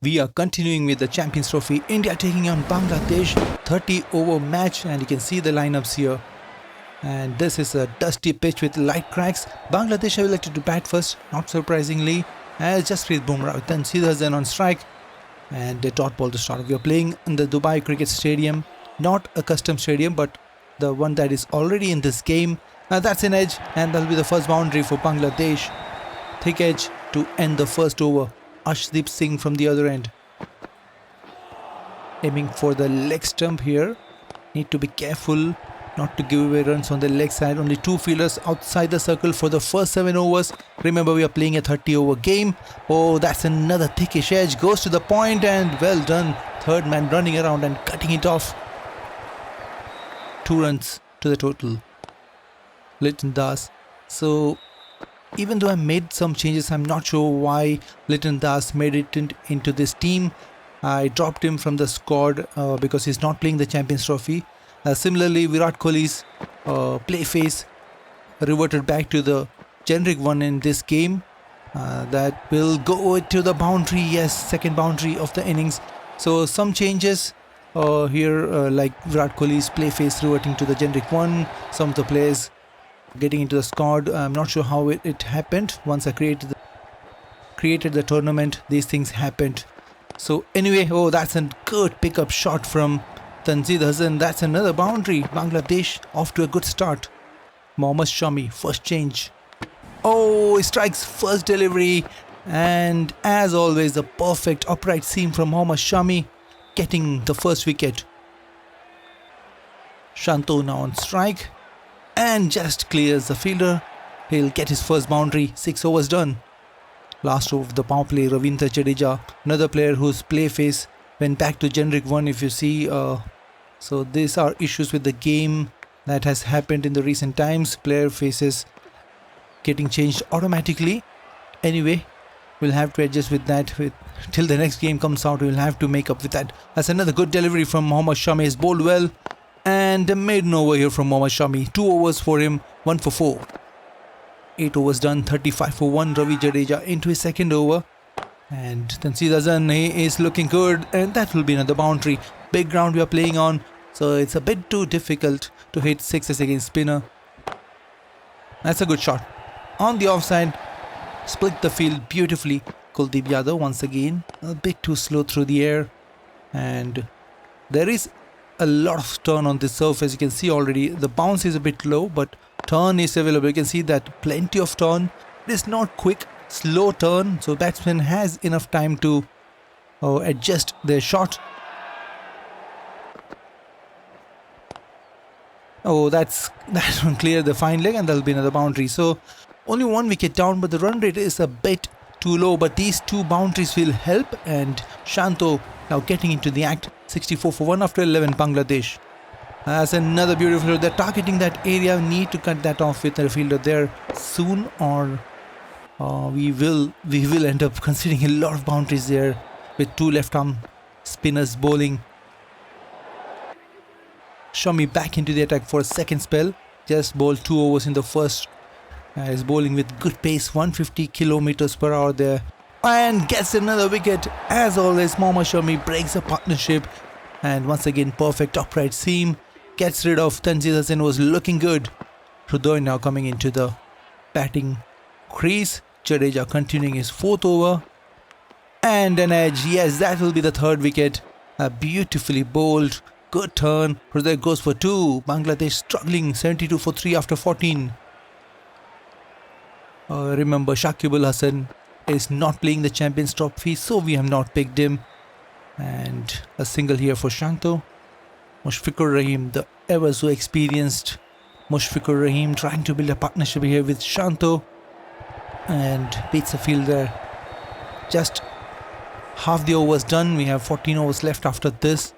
We are continuing with the Champions Trophy. India taking on Bangladesh, 30-over match, and you can see the lineups here. And this is a dusty pitch with light cracks. Bangladesh have elected to bat first, not surprisingly, as Jasprit Bumrah, then Siddharthan on strike, and the dot ball to start. We are playing in the Dubai Cricket Stadium, not a custom stadium, but the one that is already in this game. That's an edge, and that'll be the first boundary for Bangladesh. Thick edge to end the first over. Arshdeep Singh from the other end, aiming for the leg stump here. Need to be careful not to give away runs on the leg side. Only two fielders outside the circle for the first 7 overs. Remember, we are playing a 30-over game. Oh, that's another thickish edge. Goes to the point, and well done. Third man running around and cutting it off. 2 runs to the total. Litton Das. So even though I made some changes, I'm not sure why Litton Das made it into this team. I dropped him from the squad because he's not playing the Champions Trophy. Similarly, Virat Kohli's play face reverted back to the generic one in this game. That will go to the boundary. Yes, second boundary of the innings. So some changes here, like Virat Kohli's play face reverting to the generic one. Some of the players getting into the squad. I'm not sure how it happened. Once I created the tournament, these things happened. So anyway, oh, that's a good pickup shot from Tanzid Hasan. That's another boundary. Bangladesh off to a good start. Mohammad Shami, first change. Oh, he strikes first delivery, and as always, the perfect upright seam from Mohammad Shami, getting the first wicket. Shanto now on strike, and just clears the fielder. He'll get his first boundary. 6 overs done. Last over of the power play, Ravindra Jadeja, another player whose play face went back to generic one, if you see. So these are issues with the game that has happened in the recent times. Player faces getting changed automatically. Anyway, we'll have to adjust with that till the next game comes out. We'll have to make up with that. That's another good delivery from Mohammad Shami. He's bowled well. And a maiden over here from Mohammad Shami. 2 overs for him, 1 for 4. 8 overs done, 35 for 1. Ravi Jadeja into his second over. And Tanzid Hasan, he is looking good. And that will be another boundary. Big ground we are playing on. So it's a bit too difficult to hit 6s against spinner. That's a good shot. On the offside, split the field beautifully. Kuldeep Yadav once again. A bit too slow through the air. And there is a lot of turn on this surface. You can see already the bounce is a bit low, but turn is available. You can see that plenty of turn. It is not quick, slow turn, so batsman has enough time to adjust their shot. Oh, that one cleared the fine leg, and there'll be another boundary. So only 1 wicket down, but the run rate is a bit too low. But these 2 boundaries will help, and Shanto now getting into the act. 64 for 1 after 11, Bangladesh. That's another beautiful. They're targeting that area. Need to cut that off with the fielder there soon, or we will end up considering a lot of boundaries there with 2 left arm spinners bowling. Shami back into the attack for a second spell. Just bowled 2 overs in the first. Is bowling with good pace, 150 kilometers per hour there. And gets another wicket. As always, Mohammad Shami breaks a partnership. And once again, perfect upright seam. Gets rid of Tanzid Hasan, was looking good. Hrudoy now coming into the batting crease. Jadeja continuing his 4th over. And an edge. Yes, that will be the 3rd wicket. Beautifully bowled. Good turn. Hrudoy goes for 2. Bangladesh struggling. 72 for 3 after 14. Remember, Shakib Al Hasan is not playing the Champions Trophy, so we have not picked him. And a single here for Shanto. Mushfiqur Rahim, the ever so experienced Mushfiqur Rahim, trying to build a partnership here with Shanto, and beats the field there. Just half the overs done. We have 14 overs left after this.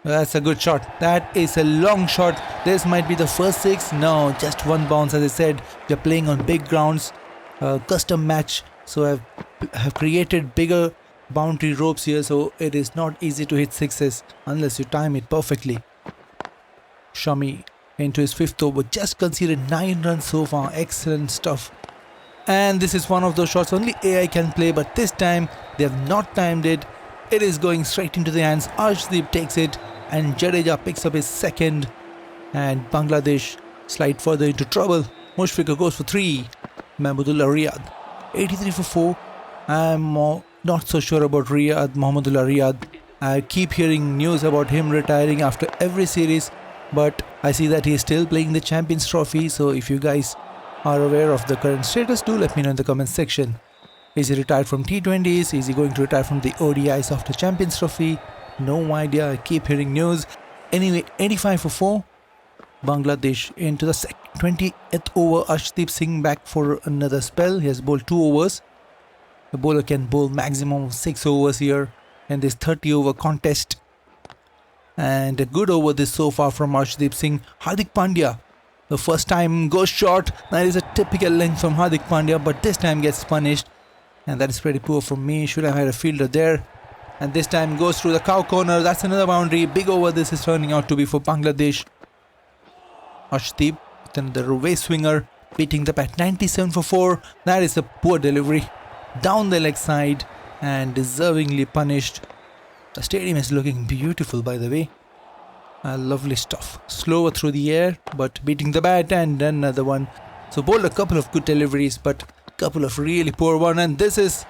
That's a good shot. That is a long shot. This might be the first 6. No, just 1 bounce. As I said, we're playing on big grounds. Custom match, so I have created bigger boundary ropes here, so it is not easy to hit 6s unless you time it perfectly. Shami into his 5th over, just conceded 9 runs so far. Excellent stuff. And this is one of those shots only AI can play, but this time they have not timed it. It is going straight into the hands. Arshdeep takes it and Jadeja picks up his second, and Bangladesh slide further into trouble. Mushfiqur goes for 3. Mahmudullah Riyad 83 for 4. I'm not so sure about Mahmudullah Riyad. I keep hearing news about him retiring after every series, but I see that he is still playing the Champions Trophy. So if you guys are aware of the current status, do let me know in the comment section. Is he retired from T20s? Is he going to retire from the ODIs after Champions Trophy? No idea. I keep hearing news. Anyway, 85 for 4. Bangladesh into the 20th over. Arshdeep Singh back for another spell. He has bowled 2 overs. The bowler can bowl maximum of 6 overs here in this 30 over contest. And a good over this so far from Arshdeep Singh. Hardik Pandya, the first time goes short. That is a typical length from Hardik Pandya, but this time gets punished. And that is pretty poor from me. Should have had a fielder there. And this time goes through the cow corner. That's another boundary. Big over this is turning out to be for Bangladesh. Arshdeep with another away swinger, beating the bat 97 for 4. That is a poor delivery. Down the leg side and deservingly punished. The stadium is looking beautiful, by the way. Lovely stuff. Slower through the air, but beating the bat, and then another one. So bowled a couple of good deliveries, but a couple of really poor one. And this is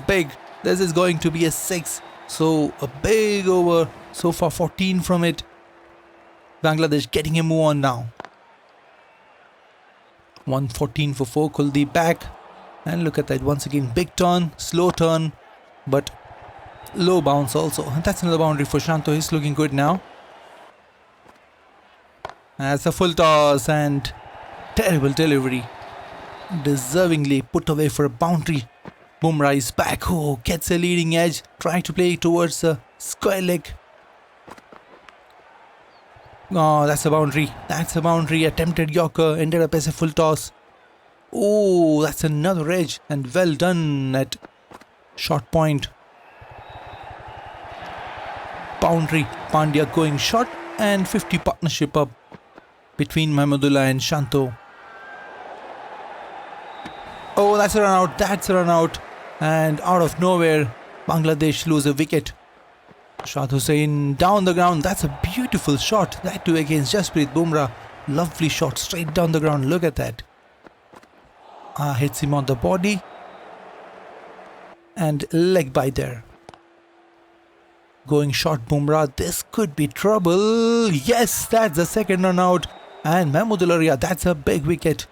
big. This is going to be a 6. So a big over. So far 14 from it. Bangladesh getting a move on now. 114 for 4. Kuldeep back. And look at that, once again, big turn, slow turn, but low bounce also. And that's another boundary for Shanto. He's looking good now. That's a full toss and terrible delivery. Deservingly put away for a boundary. Bumrah is back. Oh, gets a leading edge. Trying to play towards the square leg. Oh, that's a boundary. That's a boundary. Attempted Yorker. Ended up as a full toss. Oh, that's another edge, and well done at short point. Boundary. Pandya going short, and 50 partnership up between Mahmudullah and Shanto. Oh, that's a run out. That's a run out. And out of nowhere, Bangladesh lose a wicket. Shad Hussain down the ground. That's a beautiful shot. That too against Jasprit Bumrah. Lovely shot straight down the ground. Look at that. Hits him on the body. And leg by there. Going short Bumrah. This could be trouble. Yes, that's the second run out. And Mahmudullah Riyad, that's a big wicket.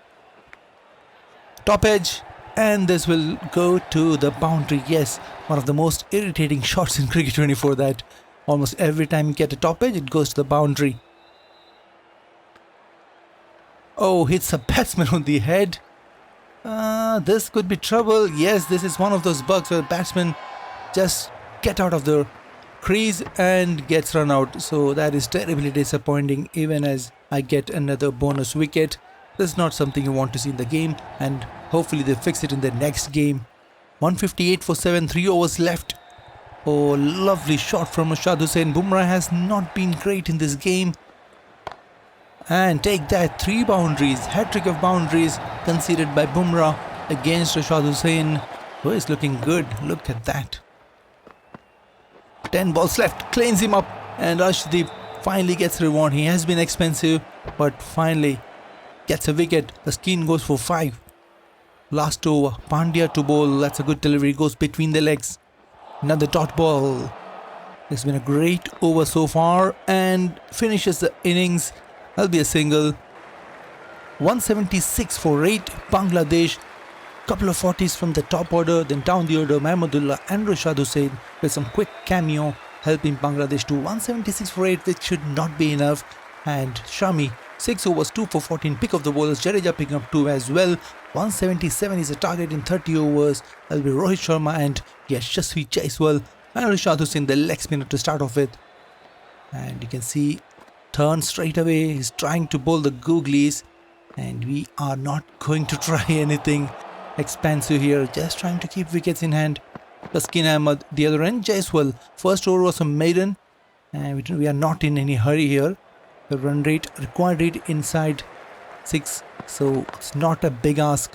Top edge. And this will go to the boundary. Yes, one of the most irritating shots in Cricket 24, that almost every time you get a top edge, it goes to the boundary. Oh, hits a batsman on the head. This could be trouble. Yes, this is one of those bugs where batsmen just get out of the crease and gets run out. So that is terribly disappointing, even as I get another bonus wicket. This is not something you want to see in the game, and hopefully they fix it in the next game. 158 for 7, 3 overs left. Oh, lovely shot from Shad Hussain. Bumrah has not been great in this game. And take that, 3 boundaries, hat-trick of boundaries conceded by Bumrah against Shad Hussain, who is looking good. Look at that. 10 balls left, cleans him up, and Arshdeep finally gets reward. He has been expensive, but finally gets a wicket. The skin goes for 5. Last over, Pandya to bowl. That's a good delivery, goes between the legs. Another dot ball. It's been a great over so far, and finishes the innings. That'll be a single. 176 for 8. Bangladesh. Couple of 40s from the top order, then down the order, Mahmudullah and Rashad Hussain with some quick cameo, helping Bangladesh to 176 for 8, which should not be enough. And Shami, 6 overs, 2 for 14, pick of the bowlers. Jadeja picking up 2 as well. 177 is a target in 30 overs. That'll be Rohit Sharma and Yashasvi Jaiswal and Rashad Hussain, the leg spinner to start off with. And you can see, turn straight away. He's trying to bowl the googlies, and we are not going to try anything expansive here, just trying to keep wickets in hand. Taskin Ahmed, the other end. Jaiswal, first over was a maiden, and we are not in any hurry here. The run rate, required rate inside 6, so it's not a big ask.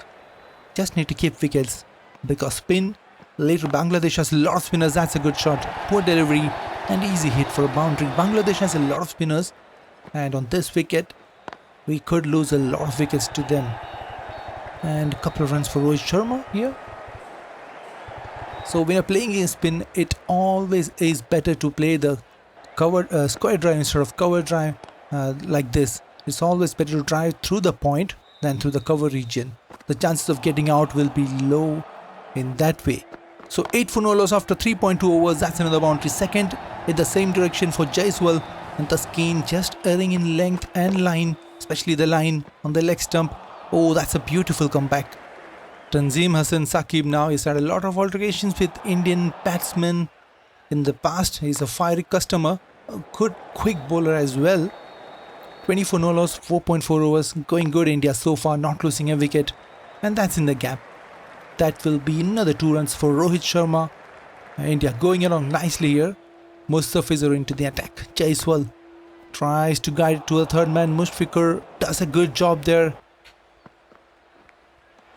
just need to keep wickets because spin. Later Bangladesh has a lot of spinners. That's a good shot. Poor delivery and easy hit for a boundary. Bangladesh has a lot of spinners, and on this wicket we could lose a lot of wickets to them. And a couple of runs for Rohit Sharma here. So when you're playing against spin, it always is better to play the square drive instead of cover drive like this. It's always better to drive through the point than through the cover region. The chances of getting out will be low in that way. So 8 for no loss after 3.2 overs. That's another boundary. Second in the same direction for Jaiswal, and Taskeen just erring in length and line, especially the line on the leg stump. Oh, that's a beautiful comeback. Tanzim Hassan Saqib now, he's had a lot of altercations with Indian batsmen in the past. He's a fiery customer, a good quick bowler as well. 24 no loss, 4.4 overs, going good India so far, not losing a wicket, and that's in the gap. That will be another 2 runs for Rohit Sharma. India going along nicely here. Mustafizur into the attack. Jaiswal tries to guide it to the third man. Mushfiqur does a good job there.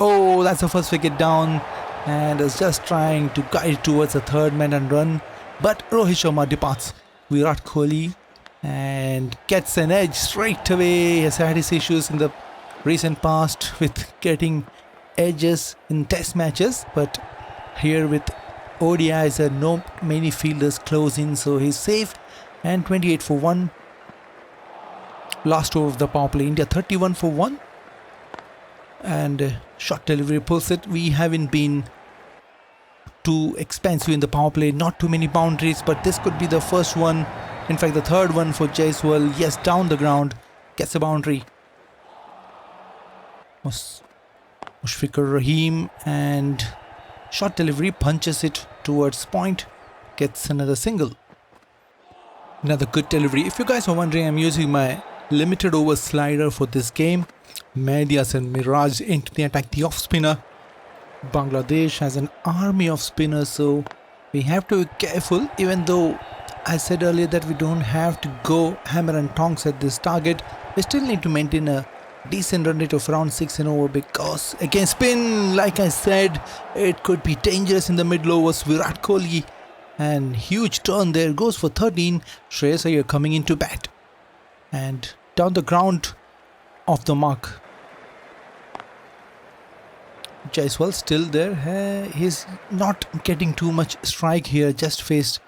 Oh, that's the first wicket down, and is just trying to guide it towards the third man and run. But Rohit Sharma departs. Virat Kohli and gets an edge straight away. He has had his issues in the recent past with getting edges in test matches, but here with ODIs there are no many fielders close in, so he's safe. And 28 for 1. Last over of the power play. India 31 for 1. And shot delivery pulls it. We haven't been too expensive in the power play, not too many boundaries, but this could be the first one, in fact the third one for Jaiswal. Yes, down the ground, gets a boundary. Mushfiqur Rahim, and shot delivery punches it towards point, gets another single. Another good delivery. If you guys are wondering, I'm using my limited over slider for this game. Medias and Miraj into the attack, the off spinner. Bangladesh has an army of spinners, so we have to be careful. Even though I said earlier that we don't have to go hammer and tongs at this target, we still need to maintain a decent run rate of around 6 and over, because against spin, like I said, it could be dangerous in the middle overs. Virat Kohli, and huge turn there, goes for 13. Shreyas Iyer coming into bat and down the ground off the mark. Jaiswal still there. He's not getting too much strike here, just faced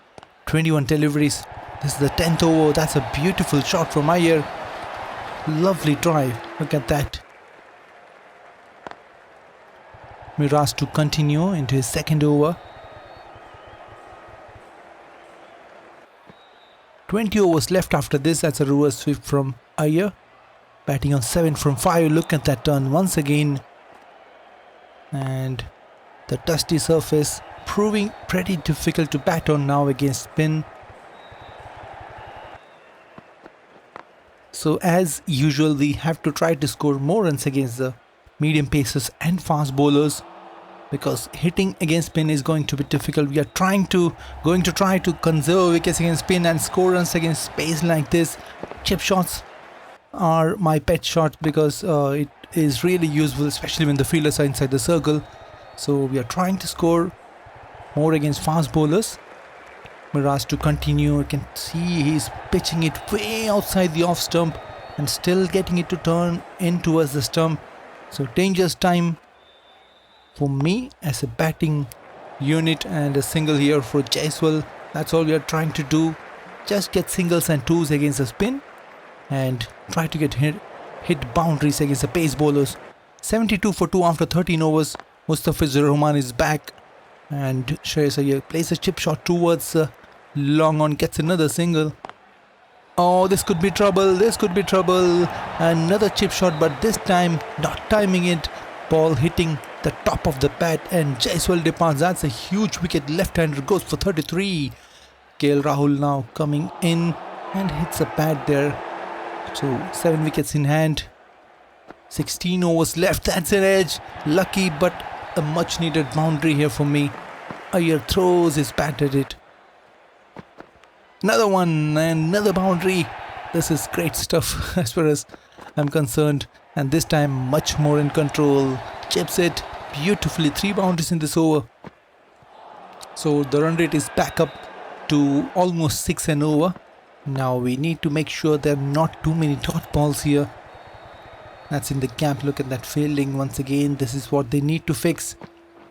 21 deliveries. This is the 10th over. That's a beautiful shot from Iyer. Lovely drive. Look at that. Miraj to continue into his second over. 20 overs left after this. That's a reverse sweep from Iyer. Batting on 7 from 5. Look at that turn once again. And the dusty surface proving pretty difficult to bat on now against spin. So as usual, we have to try to score more runs against the medium pacers and fast bowlers, because hitting against spin is going to be difficult. We are going to try to conserve wickets against spin and score runs against pace like this. Chip shots are my pet shot because it is really useful, especially when the fielders are inside the circle. So we are trying to score more against fast bowlers. Miraj to continue. You can see he's pitching it way outside the off stump and still getting it to turn in towards the stump. So dangerous time for me as a batting unit, and a single here for Jaiswal. That's all we are trying to do. Just get singles and twos against the spin and try to get hit boundaries against the pace bowlers. 72 for 2 after 13 overs. Mustafizur Rahman is back, and Shreyas Iyer plays a chip shot towards long on, gets another single. Oh, this could be trouble. This could be trouble. Another chip shot, but this time not timing it. Ball hitting the top of the bat, and Jaiswal departs. That's a huge wicket. Left-hander goes for 33. Rahul now coming in and hits a pad there. So 7 wickets in hand. 16 overs left. That's an edge. Lucky, but a much needed boundary here for me. Iyer throws his bat at it. Another one, another boundary. This is great stuff as far as I'm concerned, and this time much more in control. Chips it, beautifully. 3 boundaries in this over. So the run rate is back up to almost 6 and over. Now we need to make sure there are not too many dot balls here. That's in the gap. Look at that fielding once again. This is what they need to fix.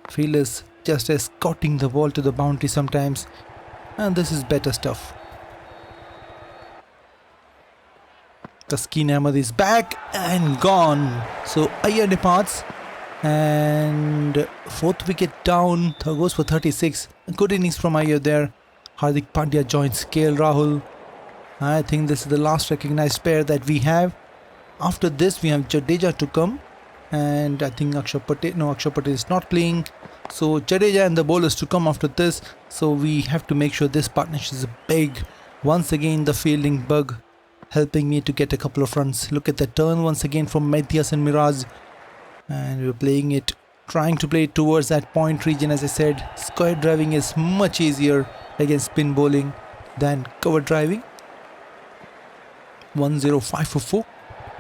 Fielders just escorting the ball to the boundary sometimes. And this is better stuff. Taskin Ahmed is back and gone. So Iyer departs. And 4th wicket down. Goes for 36. Good innings from Iyer there. Hardik Pandya joins KL Rahul. I think this is the last recognized pair that we have. After this we have Jadeja to come. And I think Akshar Patel is not playing. So Jadeja and the bowlers to come after this. So we have to make sure this partnership is big. Once again the fielding bug helping me to get a couple of runs. Look at the turn once again from Matthias and Miraj. And we're playing it, trying to play it towards that point region. As I said, square driving is much easier against spin bowling than cover driving. 105 for 4.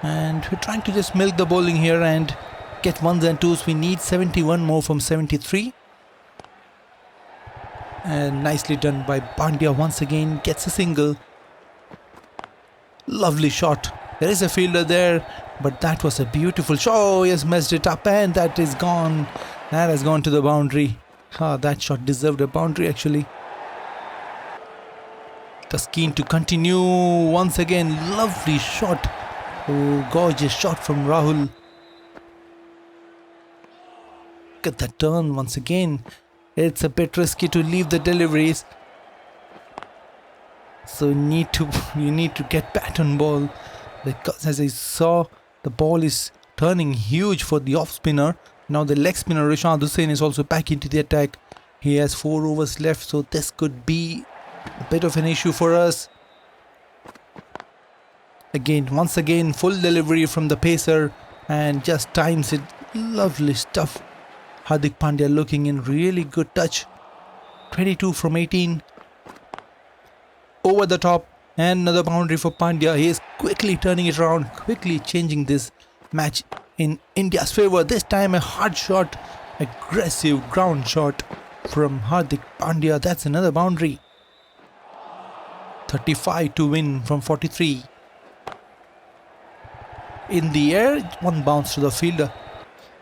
And we're trying to just milk the bowling here and get 1s and 2s. We need 71 more from 73. And nicely done by Pandya once again. Gets a single. Lovely shot. There is a fielder there. But that was a beautiful shot. Oh, he has messed it up and that is gone. That has gone to the boundary. That shot deserved a boundary actually. Taskin to continue. Once again, lovely shot. Oh, gorgeous shot from Rahul. Look at that turn once again. It's a bit risky to leave the deliveries. So you need to get bat on ball. Because as I saw, the ball is turning huge for the off spinner. Now the leg spinner Rishad Hussain is also back into the attack. He has 4 overs left. So this could be a bit of an issue for us. Once again, full delivery from the pacer and just times it. Lovely stuff. Hardik Pandya looking in really good touch. 22 from 18. Over the top and another boundary for Pandya. He is quickly turning it around, quickly changing this match in India's favour. This time a hard shot, aggressive ground shot from Hardik Pandya. That's another boundary. 35 to win from 43. In the air, 1 bounce to the fielder.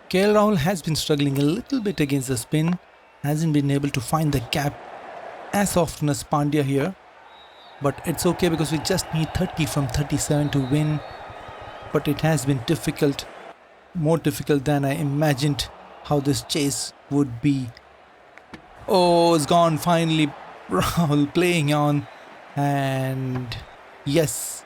KL Rahul has been struggling a little bit against the spin. Hasn't been able to find the gap as often as Pandya here. But it's okay because we just need 30 from 37 to win. But it has been difficult. More difficult than I imagined how this chase would be. Oh, it's gone finally. Rahul playing on. And yes,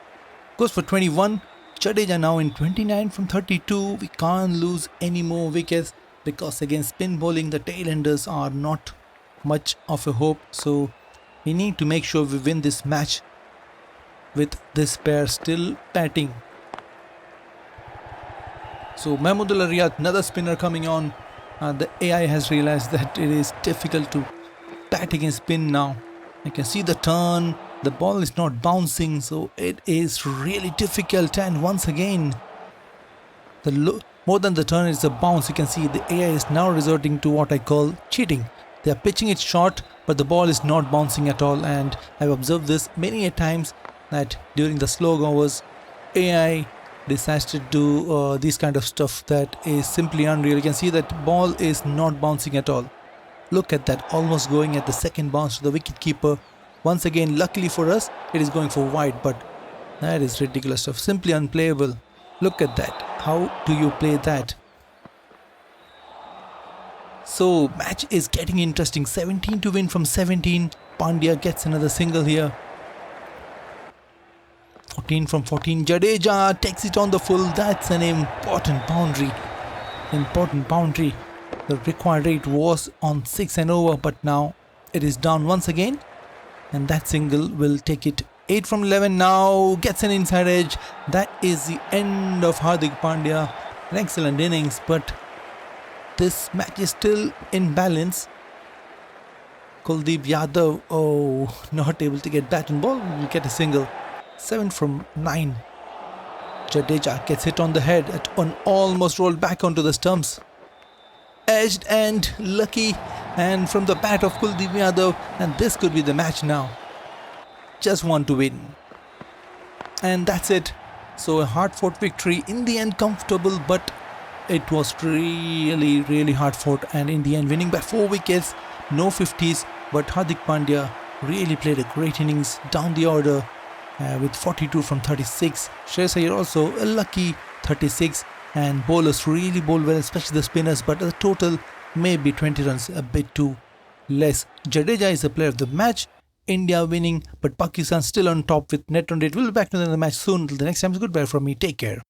goes for 21. Jadeja now in 29 from 32. We can't lose any more wickets because against spin bowling the tailenders are not much of a hope. So we need to make sure we win this match with this pair still batting. So Mahmudullah Riyad, another spinner coming on. The AI has realized that it is difficult to bat against spin now. I can see the turn. The ball is not bouncing, so it is really difficult. And once again, more than the turn is a bounce. You can see the AI is now resorting to what I call cheating. They are pitching it short, but the ball is not bouncing at all. And I've observed this many a times that during the slow overs, AI decides to do this kind of stuff that is simply unreal. You can see that ball is not bouncing at all. Look at that, almost going at the second bounce to the wicket keeper. Once again, luckily for us, it is going for wide, but that is ridiculous stuff. Simply unplayable. Look at that. How do you play that? So, match is getting interesting. 17 to win from 17. Pandya gets another single here. 14 from 14. Jadeja takes it on the full. That's an important boundary. Important boundary. The required rate was on 6 and over, but now it is down once again. And that single will take it 8 from 11 now. Gets an inside edge. That is the end of Hardik Pandya. An excellent innings, but this match is still in balance. Kuldeep Yadav, not able to get bat and ball. Will get a single. 7 from 9. Jadeja gets hit on the head and almost rolled back onto the stumps. edged and lucky, and from the bat of Kuldeep Yadav, and this could be the match now. Just want to win. And that's it. So a hard-fought victory, in the end comfortable, but it was really hard fought, and in the end winning by 4 wickets, no 50s, but Hardik Pandya really played a great innings down the order with 42 from 36. Shreyas Iyer also a lucky 36, and bowlers really bowled well, especially the spinners, but the total may be 20 runs, a bit too less. Jadeja is the player of the match. India winning, but Pakistan still on top with net run rate. We'll be back to the match soon. Till the next time, goodbye from me. Take care.